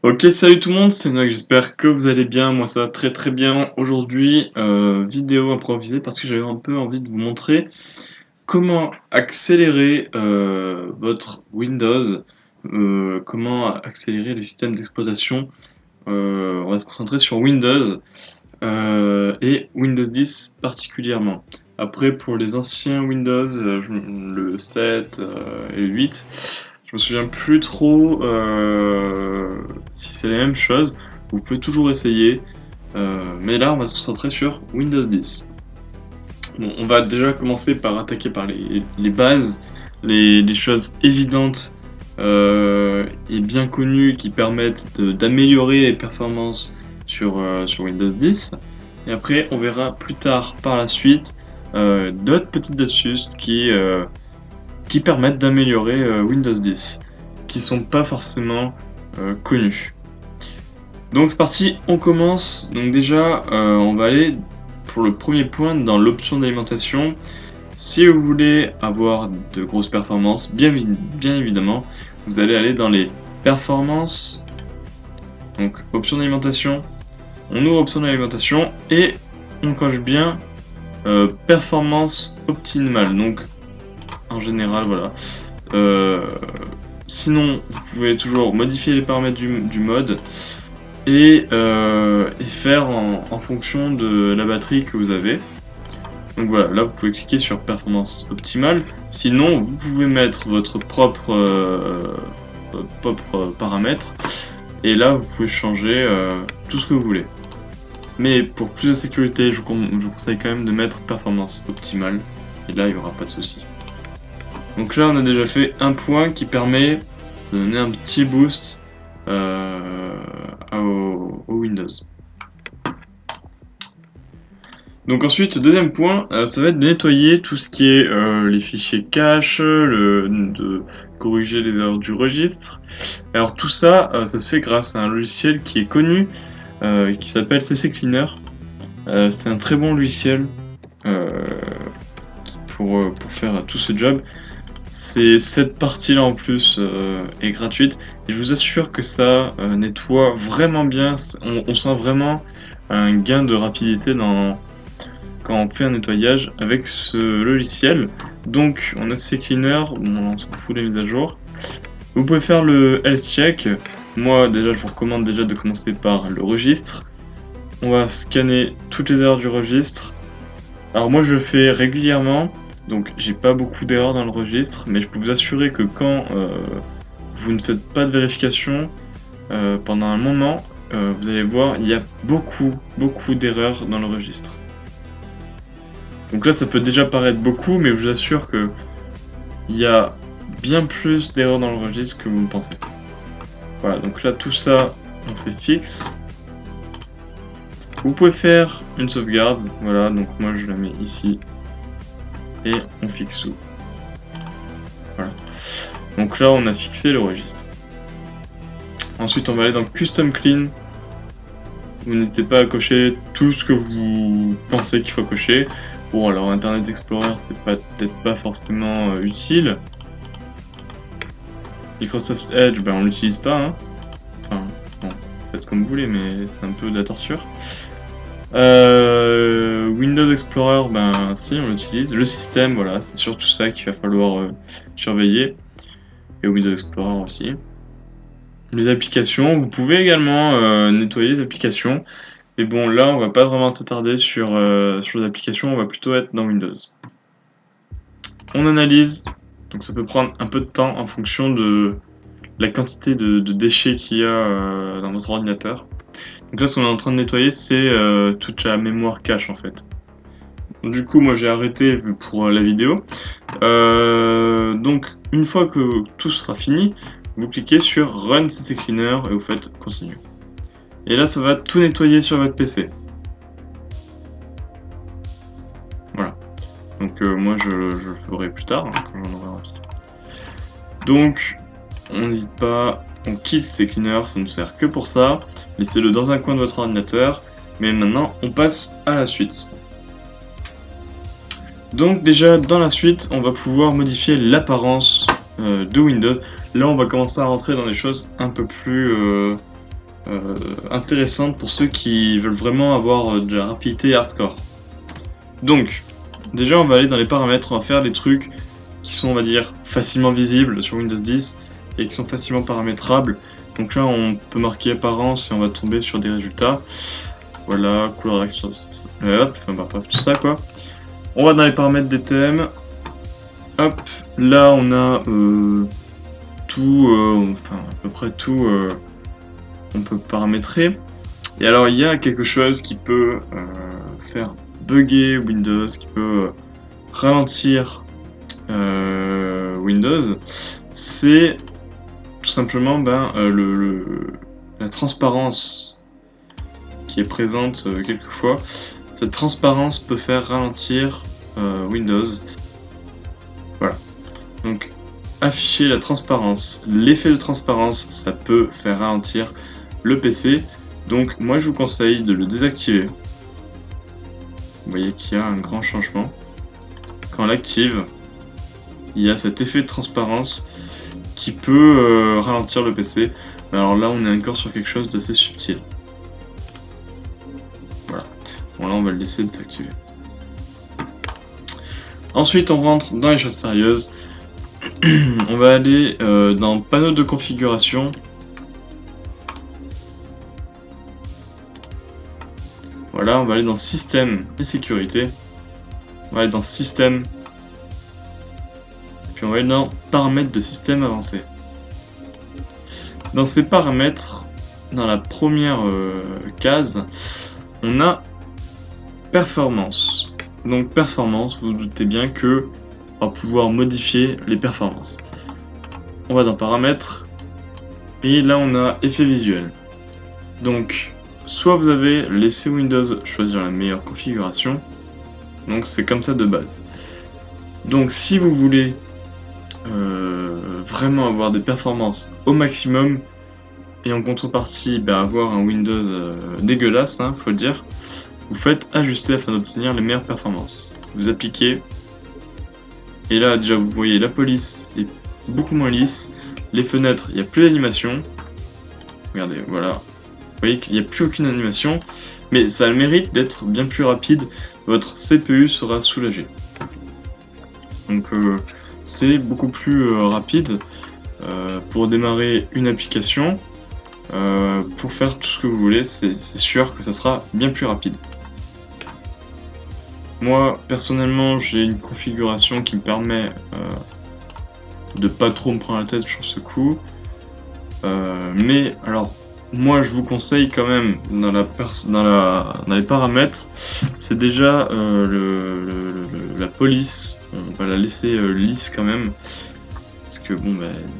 Ok, salut tout le monde, c'est Noak, j'espère que vous allez bien, moi ça va très très bien. Aujourd'hui, vidéo improvisée parce que j'avais un peu envie de vous montrer comment accélérer votre Windows, comment accélérer le système d'exploitation. On va se concentrer sur Windows et Windows 10 particulièrement. Après, pour les anciens Windows, le 7 et le 8, je me souviens plus trop si c'est la même chose. Vous pouvez toujours essayer, mais là, on va se concentrer sur Windows 10. Bon, on va déjà commencer par attaquer par les bases, les choses évidentes et bien connues qui permettent d'améliorer les performances sur Windows 10. Et après, on verra plus tard par la suite d'autres petites astuces qui permettent d'améliorer Windows 10, qui sont pas forcément connues. Donc c'est parti, on commence. Donc déjà, on va aller pour le premier point dans l'option d'alimentation. Si vous voulez avoir de grosses performances, bien évidemment, vous allez aller dans les performances. Donc option d'alimentation, on ouvre option d'alimentation et on coche bien performance optimale. Donc en général, voilà. Sinon, vous pouvez toujours modifier les paramètres du mode et faire en fonction de la batterie que vous avez. Donc voilà, là vous pouvez cliquer sur performance optimale. Sinon, vous pouvez mettre votre propre paramètre et là vous pouvez changer tout ce que vous voulez. Mais pour plus de sécurité, je vous conseille quand même de mettre performance optimale et là il n'y aura pas de souci. Donc là on a déjà fait un point qui permet de donner un petit boost au Windows. Donc ensuite, deuxième point, ça va être de nettoyer tout ce qui est les fichiers cache, de corriger les erreurs du registre. Alors tout ça, ça se fait grâce à un logiciel qui est connu, qui s'appelle CC Cleaner. C'est un très bon logiciel euh, pour faire tout ce job. Cette partie-là en plus est gratuite et je vous assure que ça nettoie vraiment bien. On sent vraiment un gain de rapidité quand on fait un nettoyage avec ce logiciel. Donc on a CC Cleaner, on s'en fout des mises à jour. Vous pouvez faire le health check. Moi déjà je vous recommande déjà de commencer par le registre. On va scanner toutes les erreurs du registre. Alors moi je le fais régulièrement. Donc j'ai pas beaucoup d'erreurs dans le registre, mais je peux vous assurer que quand vous ne faites pas de vérification pendant un moment, vous allez voir, il y a beaucoup d'erreurs dans le registre. Donc là ça peut déjà paraître beaucoup, mais je vous assure que il y a bien plus d'erreurs dans le registre que vous ne pensez. Voilà, donc là tout ça on fait fixe. Vous pouvez faire une sauvegarde, voilà, donc moi je la mets ici. Et on fixe sous. Voilà. Donc là, on a fixé le registre. Ensuite, on va aller dans Custom Clean. Vous n'hésitez pas à cocher tout ce que vous pensez qu'il faut cocher. Bon, alors Internet Explorer, c'est peut-être pas forcément utile. Microsoft Edge, ben on l'utilise pas. Hein. Enfin, bon, faites comme vous voulez, mais c'est un peu de la torture. Windows Explorer, ben si, on l'utilise. Le système, voilà, c'est surtout ça qu'il va falloir surveiller. Et Windows Explorer aussi. Les applications, vous pouvez également nettoyer les applications. Mais bon, là, on va pas vraiment s'attarder sur les applications, on va plutôt être dans Windows. On analyse, donc ça peut prendre un peu de temps en fonction de la quantité de déchets qu'il y a dans votre ordinateur. Donc là, ce qu'on est en train de nettoyer, c'est toute la mémoire cache en fait. Du coup, moi j'ai arrêté pour la vidéo. Donc, une fois que tout sera fini, vous cliquez sur Run CC Cleaner et vous faites Continue. Et là, ça va tout nettoyer sur votre PC. Voilà. Donc, moi je le ferai plus tard, hein, quand j'en aurai envie. Donc, on n'hésite pas, on quitte CC Cleaner, ça ne sert que pour ça. Laissez-le dans un coin de votre ordinateur. Mais maintenant, on passe à la suite. Donc déjà dans la suite, on va pouvoir modifier l'apparence de Windows. Là, on va commencer à rentrer dans des choses un peu plus intéressante pour ceux qui veulent vraiment avoir de la rapidité hardcore. Donc, déjà on va aller dans les paramètres, on va faire des trucs qui sont, on va dire, facilement visibles sur Windows 10 et qui sont facilement paramétrables. Donc là on peut marquer apparence et on va tomber sur des résultats. Voilà, couleur d'action, hop, enfin, bref, tout ça quoi. On va dans les paramètres des thèmes. Hop, là on a tout, enfin à peu près tout, on peut paramétrer. Et alors il y a quelque chose qui peut faire bugger Windows, qui peut ralentir Windows, c'est tout simplement la transparence qui est présente quelquefois. Cette transparence peut faire ralentir Windows. Voilà. Donc afficher la transparence. L'effet de transparence, ça peut faire ralentir le PC. Donc moi je vous conseille de le désactiver. Vous voyez qu'il y a un grand changement. Quand on l'active, il y a cet effet de transparence qui peut ralentir le PC. Alors là on est encore sur quelque chose d'assez subtil. Voilà. Bon là on va le laisser désactiver. Ensuite on rentre dans les choses sérieuses. On va aller dans panneau de configuration. Voilà, on va aller dans système et sécurité. On va aller dans système. Puis on va aller dans paramètres de système avancé. Dans ces paramètres, dans la première case, on a performance. Donc performance, vous vous doutez bien que on va pouvoir modifier les performances. On va dans paramètres et là on a effet visuel. Donc soit vous avez laissé Windows choisir la meilleure configuration, donc c'est comme ça de base. Donc si vous voulez vraiment avoir des performances au maximum et en contrepartie avoir un Windows dégueulasse, faut le dire, vous faites ajuster afin d'obtenir les meilleures performances. Vous appliquez. Et là, déjà, vous voyez, la police est beaucoup moins lisse. Les fenêtres, il n'y a plus d'animation. Regardez, voilà. Vous voyez qu'il n'y a plus aucune animation. Mais ça a le mérite d'être bien plus rapide. Votre CPU sera soulagé. Donc, c'est beaucoup plus rapide pour démarrer une application. Pour faire tout ce que vous voulez, c'est sûr que ça sera bien plus rapide. Moi, personnellement, j'ai une configuration qui me permet de pas trop me prendre la tête sur ce coup. Mais, alors, moi, je vous conseille quand même, dans les paramètres, c'est déjà la police. On va la laisser lisse quand même. Parce que, bon,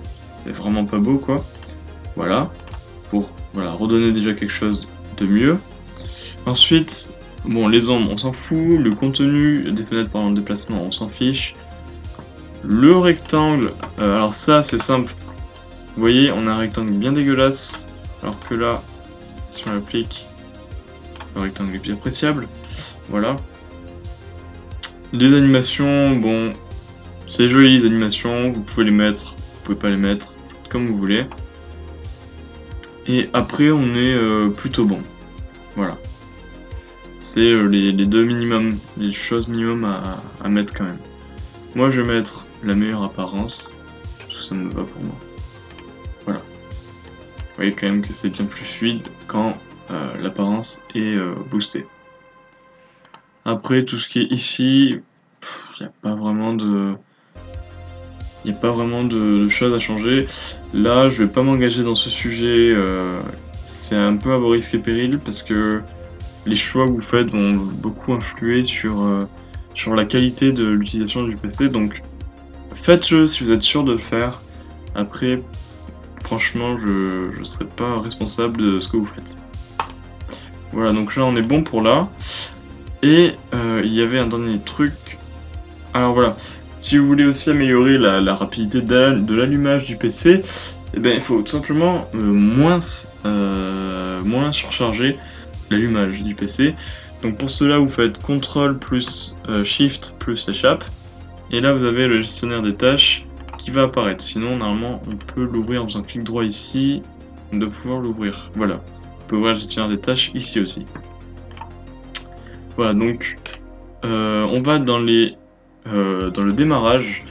c'est vraiment pas beau, quoi. Voilà. Pour redonner déjà quelque chose de mieux. Ensuite... Bon, les ombres, on s'en fout. Le contenu des fenêtres pendant le déplacement, on s'en fiche. Le rectangle, alors ça, c'est simple. Vous voyez, on a un rectangle bien dégueulasse. Alors que là, si on l'applique, le rectangle est bien appréciable. Voilà. Les animations, bon, c'est joli les animations. Vous pouvez les mettre, vous pouvez pas les mettre, comme vous voulez. Et après, on est plutôt bon. Voilà. C'est les deux minimums, les choses minimum à mettre quand même. Moi je vais mettre la meilleure apparence, parce que ça me va pour moi. Voilà. Vous voyez quand même que c'est bien plus fluide quand l'apparence est boostée. Après tout ce qui est ici, il n'y a pas vraiment de choses à changer. Là je vais pas m'engager dans ce sujet, c'est un peu à vos risques et périls parce que les choix que vous faites vont beaucoup influer sur la qualité de l'utilisation du PC, donc faites-le si vous êtes sûr de le faire. Après, franchement, je ne serai pas responsable de ce que vous faites. Voilà, donc là on est bon pour là. Et il y avait un dernier truc. Alors voilà, si vous voulez aussi améliorer la rapidité de l'allumage du PC, il faut tout simplement moins surcharger l'allumage du PC. Donc pour cela vous faites CTRL plus SHIFT plus échappe et là vous avez le gestionnaire des tâches qui va apparaître. Sinon normalement on peut l'ouvrir en faisant clic droit ici de pouvoir l'ouvrir. Voilà. Vous pouvez ouvrir le gestionnaire des tâches ici aussi. Voilà, donc on va dans le démarrage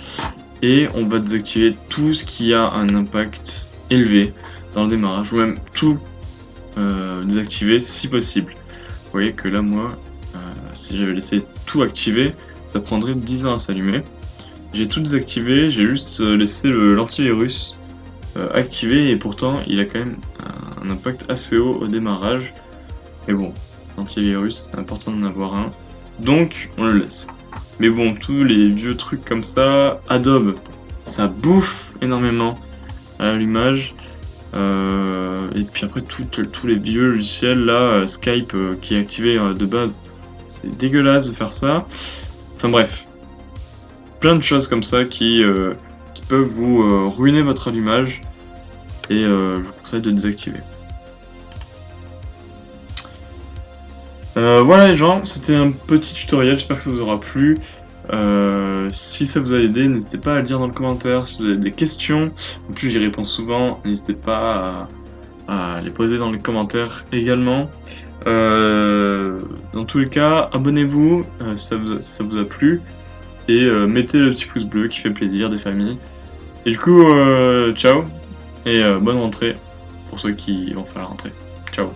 et on va désactiver tout ce qui a un impact élevé dans le démarrage, ou même tout désactiver si possible. Vous voyez que là, moi, si j'avais laissé tout activé, ça prendrait 10 ans à s'allumer. J'ai tout désactivé, j'ai juste laissé l'antivirus activé et pourtant il a quand même un impact assez haut au démarrage. Mais bon, l'antivirus, c'est important d'en avoir un. Donc, on le laisse. Mais bon, tous les vieux trucs comme ça, Adobe, ça bouffe énormément à l'allumage. Et puis après, tous les vieux logiciels, là, Skype qui est activé de base, c'est dégueulasse de faire ça. Enfin bref, plein de choses comme ça qui peuvent vous ruiner votre allumage. Et je vous conseille de désactiver. Voilà les gens, c'était un petit tutoriel, j'espère que ça vous aura plu. Si ça vous a aidé, n'hésitez pas à le dire dans le commentaire. Si vous avez des questions, en plus j'y réponds souvent, n'hésitez pas à les poser dans les commentaires également. Dans tous les cas, abonnez-vous si ça vous a plu et mettez le petit pouce bleu qui fait plaisir des familles. Et du coup, ciao et bonne rentrée pour ceux qui vont faire la rentrée. Ciao.